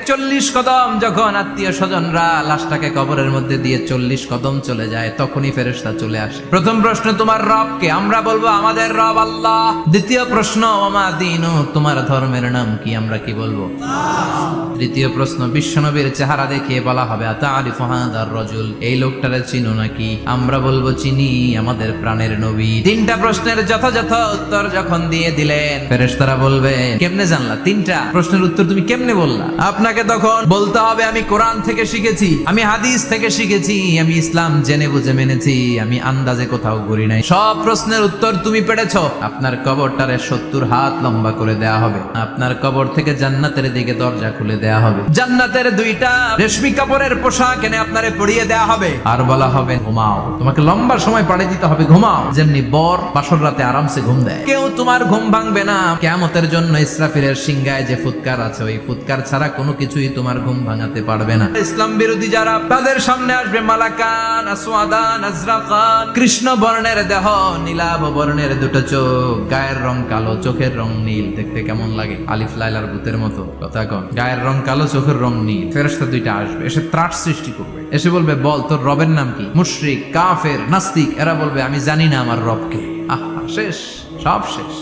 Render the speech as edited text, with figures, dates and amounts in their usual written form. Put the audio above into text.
40 কদম যখন আত্মীয় স্বজনরা লাশটাকে কবরের মধ্যে দিয়ে 40 কদম চলে যায়, তখনই ফেরেশতা চলে আসে। প্রথম প্রশ্ন, তোমার রব কে? আমরা বলবো আমাদের রব আল্লাহ। দ্বিতীয় প্রশ্ন, ওমা দীনু, তোমার ধর্মের নাম কি? আমরা কি বলবো? তৃতীয় প্রশ্ন, বিশ্বনবীর চেহারা দেখিয়ে বলা হবে আতারিফু হাদার রাজুল, এই লোকটারে চিনো নাকি? আমরা বলবো চিনি, আমাদের প্রাণের নবী। তিনটা প্রশ্নের যথাযথ উত্তর যখন দিয়ে দিলেন, ফেরেশতারা বলবে কেমনে জানলা? তিনটা প্রশ্নের উত্তর তুমি কেমনে বললা? আপনাকে তখন বলতে হবে আমি কোরআন থেকে শিখেছি, আমি হাদিস থেকে শিখেছি, আমি ইসলাম জেনে বুঝে মেনেছি, আমি আন্দাজে কোথাও ঘুরি নাই। সব প্রশ্নের উত্তর তুমি পেরেছো। আপনার কবরটারে 70 হাত লম্বা করে দেয়া হবে। আপনার কবর থেকে জান্নাতের দিকে দরজা খুলে দেয়া হবে। জান্নাতের 2টা রেশমি কাপড়ের পোশাক এনে আপনারে পরিয়ে দেয়া হবে, আর বলা হবে ঘুমাও। তোমাকে লম্বা সময় পাড়ে দিতে হবে, ঘুমাও। যেমনি বর বাসর রাতে আরামসে ঘুম দেয়, কেউ তোমার ঘুম ভাঙবে না। কিয়ামতের জন্য ইসরাফিলের সিংহায় যে ফুৎকার আছে, ওই ফুৎকার ছাড়া কোনো কিছুই তোমার ঘুম ভাঙাতে পারবে না। ইসলাম বিরোধী যারা, তাদের সামনে আসবে মালাকান আসওয়াদান আজরাকান, কৃষ্ণ বর্ণের দেহ, নীলাভ বর্ণের 2টো চোখ, গায়ের রং কালো, চোখের রং নীল। দেখতে কেমন লাগে? আলিফ লাইলার ভূতের মতো। কথা কন, গায়ের রং কালো, চোখের রং নীল। ফেরেশতা 2টা আসবে, এসে ত্রাস সৃষ্টি করবে, এসে বলবে বল তোর রবের নাম কি? মুশরিক, কাফের, নাস্তিক এরা বলবে আমি জানি না আমার রবকে। আহা, শেষ, সব শেষ।